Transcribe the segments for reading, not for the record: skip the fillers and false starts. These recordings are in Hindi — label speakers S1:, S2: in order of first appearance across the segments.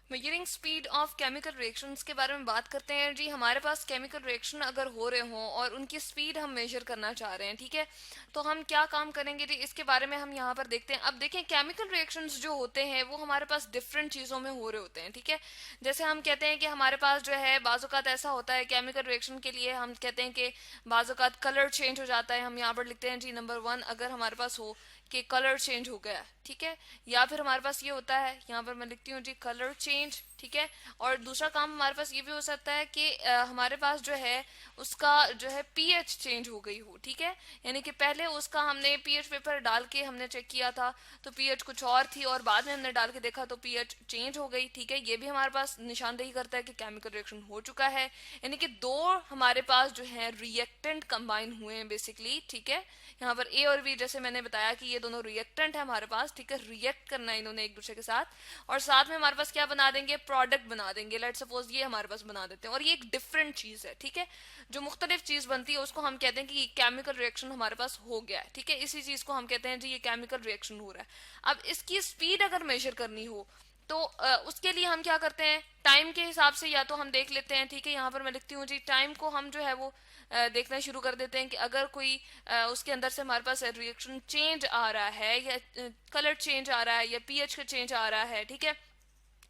S1: Measuring speed of chemical reactions के बारे में बात करते हैं जी। हमारे पास केमिकल रिएक्शन अगर हो रहे हों और उनकी स्पीड हम मेजर करना चाह रहे हैं, ठीक है, तो हम क्या काम करेंगे जी, इसके बारे में हम यहाँ पर देखते हैं। अब देखें, केमिकल रिएक्शंस जो होते हैं वो हमारे पास डिफरेंट चीज़ों में हो रहे होते हैं, ठीक है। जैसे हम कहते हैं कि हमारे पास जो है बाज़-औक़ात ऐसा होता है केमिकल रिएक्शन के लिए, हम कहते हैं कि बाज़-औक़ात कलर चेंज हो जाता है। हम यहाँ पर लिखते हैं जी नंबर 1, अगर हमारे पास हो कि कलर चेंज हो गया, ठीक है। या फिर हमारे पास ये होता है, यहाँ पर मैं लिखती हूँ जी कलर चेंज, ठीक है। और दूसरा काम हमारे पास ये भी हो सकता है कि हमारे पास जो है उसका जो है पीएच चेंज हो गई हो, ठीक है। यानी कि पहले उसका हमने पीएच पेपर डाल के हमने चेक किया था तो पीएच कुछ और थी, और बाद में हमने डाल के देखा तो पीएच चेंज हो गई, ठीक है। ये भी हमारे पास निशानदेही करता है कि केमिकल रिएक्शन हो चुका है। यानी कि दो हमारे पास जो है रिएक्टेंट कंबाइन हुए हैं बेसिकली, ठीक है। यहाँ पर ए और बी, जैसे मैंने बताया कि ये दोनों रिएक्टेंट है हमारे पास, ठीक है। रिएक्ट करना है इन्होंने एक दूसरे के साथ, और साथ में हमारे पास क्या बना देंगे, प्रोडक्ट बना देंगे। लेट सपोज ये हमारे पास बना देते हैं, और ये एक डिफरेंट चीज है, ठीक है। जो मुख्तलिफ चीज बनती है उसको हम कहते हैं कि केमिकल रिएक्शन हमारे पास हो गया है, ठीक है। इसी चीज को हम कहते हैं जी ये केमिकल रिएक्शन हो रहा है। अब इसकी स्पीड अगर मेजर करनी हो तो उसके लिए हम क्या करते हैं, टाइम के हिसाब से या तो हम देख लेते हैं, ठीक है। यहाँ पर मैं लिखती हूँ जी टाइम को हम जो है वो देखना शुरू कर देते हैं कि अगर कोई उसके अंदर से हमारे पास रिएक्शन चेंज आ रहा है, या कलर चेंज आ रहा है, या पीएच का चेंज आ रहा है, ठीक है।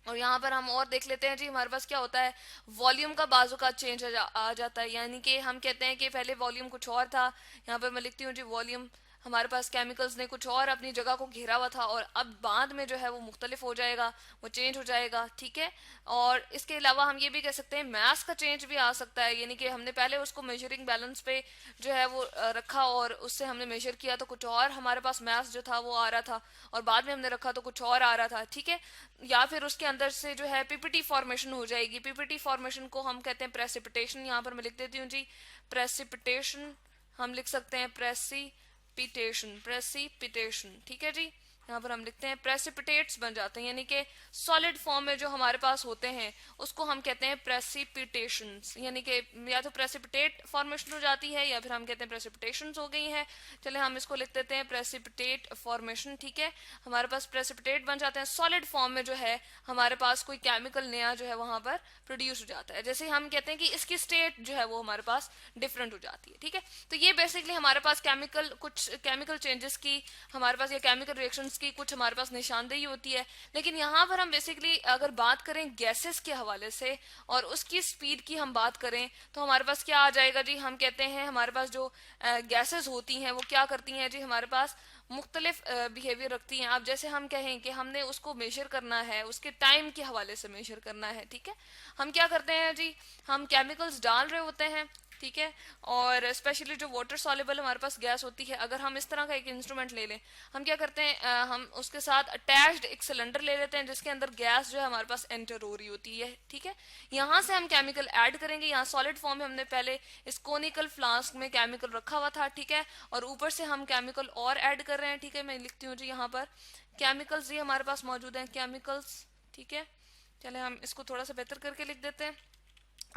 S1: और यहाँ पर हम और देख लेते हैं जी हमारे पास क्या होता है, वॉल्यूम का बाजू का चेंज आ जाता है। यानी कि हम कहते हैं कि पहले वॉल्यूम कुछ और था, यहाँ पर मैं लिखती हूँ जी वॉल्यूम हमारे पास केमिकल्स ने कुछ और अपनी जगह को घेरा हुआ था, और अब बाद में जो है वो मुख्तलिफ हो जाएगा, वो चेंज हो जाएगा, ठीक है। और इसके अलावा हम ये भी कह सकते हैं मास का चेंज भी आ सकता है। यानी कि हमने पहले उसको मेजरिंग बैलेंस पे जो है वो रखा, और उससे हमने मेजर किया तो कुछ और हमारे पास मास जो था वो आ रहा था, और बाद में हमने रखा तो कुछ और आ रहा था, ठीक है। या फिर उसके अंदर से जो है पीपीटी फॉर्मेशन हो जाएगी। पीपीटी फॉर्मेशन को हम कहते हैं प्रेसिपिटेशन। यहाँ पर मैं लिख देती हूँ जी प्रेसिपिटेशन, हम लिख सकते हैं प्रेसिपिटेशन, प्रेसिपिटेशन, ठीक है जी। यहाँ पर हम लिखते हैं प्रेसिपिटेट्स बन जाते हैं, यानी कि सॉलिड फॉर्म में जो हमारे पास होते हैं उसको हम कहते हैं प्रेसिपिटेशन। यानी कि या तो प्रेसिपिटेट फॉर्मेशन हो जाती है, या फिर हम कहते हैं प्रेसिपिटेशन हो गई है। चले हम इसको लिख देते हैं प्रेसिपिटेट फॉर्मेशन, ठीक है। हमारे पास प्रेसिपिटेट बन जाते हैं सॉलिड फॉर्म में, जो है हमारे पास कोई केमिकल नया जो है वहां पर प्रोड्यूस हो जाता है। जैसे हम कहते हैं कि इसकी स्टेट जो है वो हमारे पास डिफरेंट हो जाती है, ठीक है। तो ये बेसिकली हमारे पास केमिकल कुछ केमिकल चेंजेस की हमारे पास, या केमिकल रिएक्शंस की कुछ हमारे पास निशानदेही होती है। लेकिन यहाँ पर हम बेसिकली अगर बात करें गैसेस के हवाले से और उसकी स्पीड की हम बात करें तो हमारे पास क्या आ जाएगा जी, हम कहते हैं हमारे पास जो गैसेस होती हैं वो क्या करती हैं जी, हमारे पास मुख्तलिफ बिहेवियर रखती हैं। अब जैसे हम कहें कि हमने उसको मेजर करना है, उसके टाइम के हवाले से मेजर करना है, ठीक है। हम क्या करते हैं जी, हम केमिकल्स डाल रहे होते हैं, ठीक है। और स्पेशली जो वाटर सॉल्युबल हमारे पास गैस होती है, अगर हम इस तरह का एक इंस्ट्रूमेंट ले लें, हम क्या करते हैं हम उसके साथ अटैच्ड एक सिलेंडर ले लेते हैं जिसके अंदर गैस जो है हमारे पास एंटर हो रही होती है, ठीक है। यहाँ से हम केमिकल ऐड करेंगे। यहाँ सॉलिड फॉर्म में हमने पहले इस कोनिकल फ्लास्क में केमिकल रखा हुआ था, ठीक है। और ऊपर से हम केमिकल और ऐड कर रहे हैं, ठीक है। मैं लिखती हूँ जी यहाँ पर केमिकल्स ये हमारे पास मौजूद हैं, केमिकल्स, ठीक है। चले हम इसको थोड़ा सा बेहतर करके लिख देते हैं।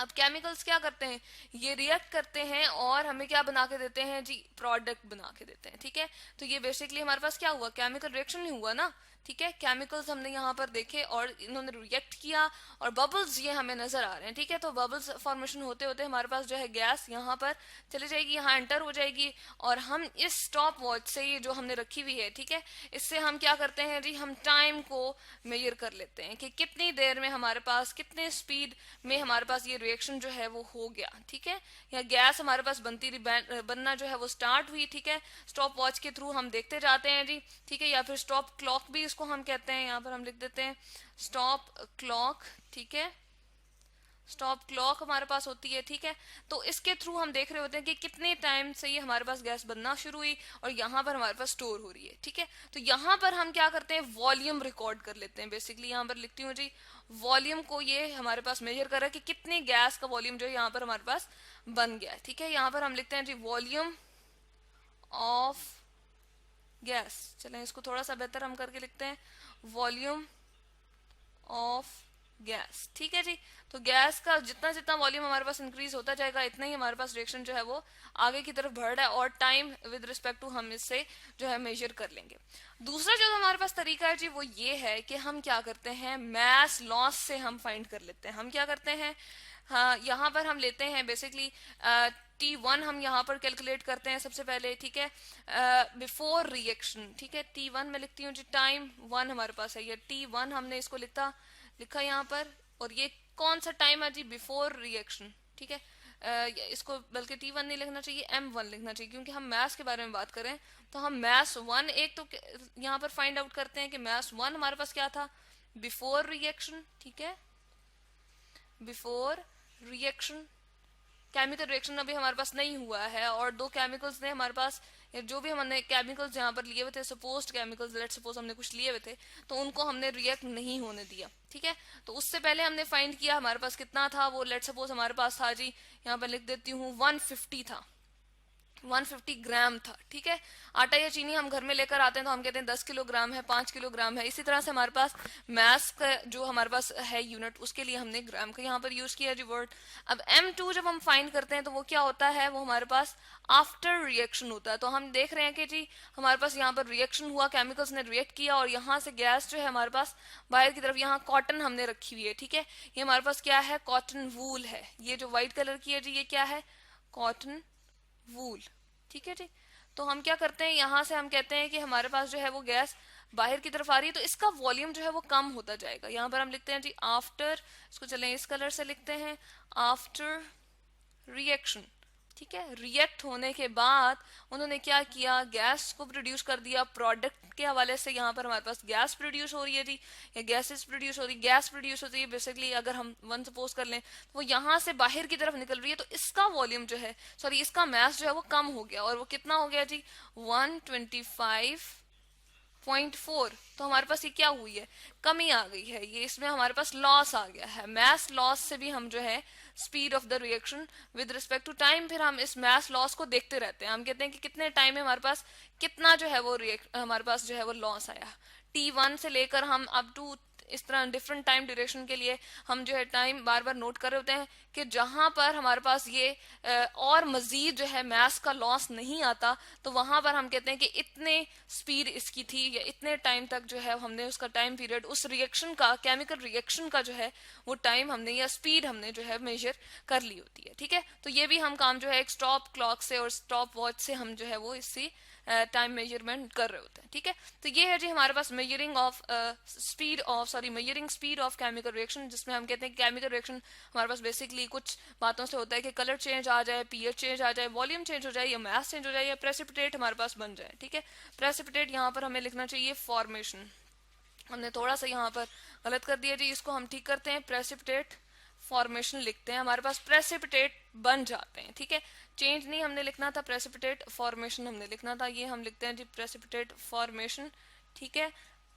S1: अब केमिकल्स क्या करते हैं, ये रिएक्ट करते हैं और हमें क्या बना के देते हैं जी, प्रोडक्ट बना के देते हैं, ठीक है। तो ये बेसिकली हमारे पास क्या हुआ, केमिकल रिएक्शन ही हुआ ना, ठीक है। केमिकल्स हमने यहाँ पर देखे और इन्होंने रिएक्ट किया, और बबल्स ये हमें नजर आ रहे हैं, ठीक है। तो बबल्स फॉर्मेशन होते होते हमारे पास जो है गैस यहाँ पर चली जाएगी, यहाँ एंटर हो जाएगी, और हम इस स्टॉप वॉच से, ये जो हमने रखी हुई है, ठीक है, इससे हम क्या करते हैं जी, हम टाइम को मेजर कर लेते हैं कि कितनी देर में हमारे पास, कितने स्पीड में हमारे पास ये रिएक्शन जो है वो हो गया, ठीक है। या गैस हमारे पास बनती रही, बनना जो है वो स्टार्ट हुई, ठीक है। स्टॉप वॉच के थ्रू हम देखते जाते हैं जी, ठीक है। या फिर स्टॉप क्लॉक भी इसको हम कहते हैं, यहाँ पर हम लिख देते हैं स्टॉप क्लॉक, ठीक है। स्टॉप क्लॉक हमारे पास होती है, ठीक है। तो इसके थ्रू हम देख रहे होते हैं कि कितने टाइम से ये हमारे पास गैस बनना शुरू हुई और यहाँ पर हमारे पास स्टोर हो रही है, ठीक है। तो यहाँ पर हम क्या करते हैं, वॉल्यूम रिकॉर्ड कर लेते हैं। बेसिकली यहाँ पर लिखती हूँ जी वॉल्यूम को, ये हमारे पास मेजर कर रहा है कि कितनी गैस का वॉल्यूम जो है यहाँ पर हमारे पास बन गया है, ठीक है। यहाँ पर हम लिखते हैं जी वॉल्यूम ऑफ गैस। चलें इसको थोड़ा सा बेहतर हम करके लिखते हैं, वॉल्यूम ऑफ गैस। ठीक है जी। तो गैस का जितना जितना वॉल्यूम हमारे पास इंक्रीज होता जाएगा इतना ही हमारे पास रिएक्शन जो है वो आगे की तरफ बढ़ रहा है, और टाइम विद रिस्पेक्ट टू हम इससे जो है मेजर कर लेंगे। दूसरा जो हमारे पास तरीका है जी वो ये है कि हम क्या करते हैं, मैस लॉस से हम फाइंड कर लेते हैं। हम क्या करते हैं, हाँ यहाँ पर हम लेते हैं बेसिकली T1 हम यहाँ पर कैलकुलेट करते हैं सबसे पहले। ठीक है, बिफोर रिएक्शन। ठीक है, T1 में लिखती हूँ जी, टाइम 1 हमारे पास है, ये T1 हमने इसको लिखा यहाँ पर, और ये कौन सा टाइम है जी, बिफोर रिएक्शन। ठीक है, इसको बल्कि T1 नहीं लिखना चाहिए, M1 लिखना चाहिए, क्योंकि हम मैथ्स के बारे में बात करें। तो हम मैथ्स 1 एक तो यहाँ पर फाइंड आउट करते हैं कि मैथ्स 1 हमारे पास क्या था, बिफोर रिएक्शन। ठीक है, बिफोर रिएक्शन, केमिकल रिएक्शन अभी हमारे पास नहीं हुआ है, और दो केमिकल्स ने हमारे पास, जो भी हमने केमिकल्स यहाँ पर लिए हुए थे, सपोज्ड केमिकल्स, लेट्स सपोज हमने कुछ लिए हुए थे, तो उनको हमने रिएक्ट नहीं होने दिया। ठीक है, तो उससे पहले हमने फाइंड किया हमारे पास कितना था वो, लेट्स सपोज हमारे पास था जी, यहाँ पर लिख देती हूँ 150 था, 150 ग्राम था। ठीक है, आटा या चीनी हम घर में लेकर आते हैं तो हम कहते हैं 10 किलोग्राम है, 5 किलोग्राम है। इसी तरह से हमारे पास मैथ्स का जो हमारे पास है यूनिट, उसके लिए हमने ग्राम का यहाँ पर यूज किया जी वर्ड। अब M2 जब हम फाइंड करते हैं तो वो क्या होता है, वो हमारे पास आफ्टर रिएक्शन होता है। तो हम देख रहे हैं कि जी हमारे पास यहाँ पर रिएक्शन हुआ, केमिकल्स ने रिएक्ट किया, और यहाँ से गैस जो है हमारे पास बाहर की तरफ, यहाँ कॉटन हमने रखी हुई है। ठीक है, ये हमारे पास क्या है, कॉटन वूल है। ये जो व्हाइट कलर की है जी, ये क्या है, कॉटन वूल। ठीक है जी। तो हम क्या करते हैं, यहां से हम कहते हैं कि हमारे पास जो है वो गैस बाहर की तरफ आ रही है, तो इसका वॉल्यूम जो है वो कम होता जाएगा। यहां पर हम लिखते हैं जी आफ्टर, इसको चलें इस कलर से लिखते हैं, आफ्टर रिएक्शन। ठीक है, रिएक्ट होने के बाद उन्होंने क्या किया, गैस को प्रोड्यूस कर दिया। प्रोडक्ट के हवाले से यहाँ पर हमारे पास गैस प्रोड्यूस हो रही है जी, या गैसेस प्रोड्यूस हो रही है, गैस प्रोड्यूस होती है बेसिकली। अगर हम वन सपोज कर लें तो वो यहाँ से बाहर की तरफ निकल रही है, तो इसका वॉल्यूम जो है, सॉरी इसका मास जो है वो कम हो गया, और वो कितना हो गया जी, 125.4। तो हमारे पास ये क्या हुई है, कमी आ गई है, ये इसमें हमारे पास लॉस आ गया है। मैस लॉस से भी हम जो है speed of the reaction with respect to time, फिर हम इस मैस लॉस को देखते रहते हैं। हम कहते हैं कि कितने टाइम में हमारे पास कितना जो है वो हमारे पास जो है वो लॉस आया। T1 से लेकर हम अप टू इस तरह डिफरेंट टाइम ड्यूरेशन के लिए हम जो है टाइम बार बार नोट कर रहे होते हैं कि जहां पर हमारे पास ये और मजीद जो है मैस का लॉस नहीं आता, तो वहां पर हम कहते हैं कि इतने स्पीड इसकी थी, या इतने टाइम तक जो है हमने उसका टाइम पीरियड, उस रिएक्शन का, केमिकल रिएक्शन का जो है वो टाइम हमने या स्पीड हमने जो है मेजर कर ली होती है। ठीक है, तो ये भी हम काम जो है एक स्टॉप क्लॉक से और स्टॉप वॉच से हम जो है वो इससे टाइम मेजरमेंट कर रहे होते हैं। ठीक है, तो ये है जी हमारे पास measuring of speed of, sorry measuring speed of chemical reaction, जिसमें हम कहते हैं केमिकल रिएक्शन हमारे पास बेसिकली कुछ बातों से होता है कि कलर चेंज आ जाए, पीएच चेंज आ जाए, वॉल्यूम चेंज हो जाए, या मास चेंज हो जाए, या प्रेसिपिटेट हमारे पास बन जाए। ठीक है, प्रेसिपिटेट यहाँ पर हमें लिखना चाहिए फॉर्मेशन, हमने थोड़ा सा यहाँ पर गलत कर दिया जी, इसको हम ठीक करते हैं, प्रेसिपिटेट फॉर्मेशन लिखते हैं, हमारे पास प्रेसिपिटेट बन जाते हैं। ठीक है, चेंज नहीं हमने लिखना था, प्रेसिपिटेट फॉर्मेशन हमने लिखना था, ये हम लिखते हैं जी प्रेसिपिटेट फॉर्मेशन। ठीक है,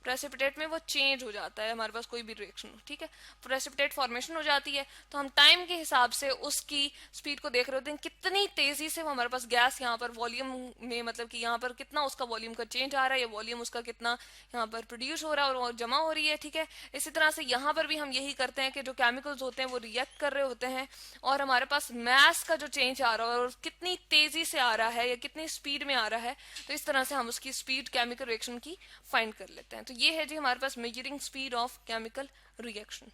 S1: प्रेसिपिटेट में वो चेंज हो जाता है हमारे पास कोई भी रिएक्शन। ठीक है, प्रेसिपिटेट फॉर्मेशन हो जाती है, तो हम टाइम के हिसाब से उसकी स्पीड को देख रहे होते हैं, कितनी तेजी से वो हमारे पास गैस यहाँ पर वॉल्यूम में, मतलब कि यहाँ पर कितना उसका वॉल्यूम का चेंज आ रहा है, या वॉल्यूम उसका कितना यहाँ पर प्रोड्यूस हो रहा है और वो जमा हो रही है। ठीक है, इसी तरह से यहाँ पर भी हम यही करते हैं कि जो केमिकल्स होते हैं वो रिएक्ट कर रहे होते हैं, और हमारे पास मैस का जो चेंज आ रहा है और कितनी तेजी से आ रहा है या कितनी स्पीड में आ रहा है, तो इस तरह से हम उसकी स्पीड केमिकल रिएक्शन की फाइंड कर लेते हैं। तो ये है जी हमारे पास measuring speed of chemical reaction.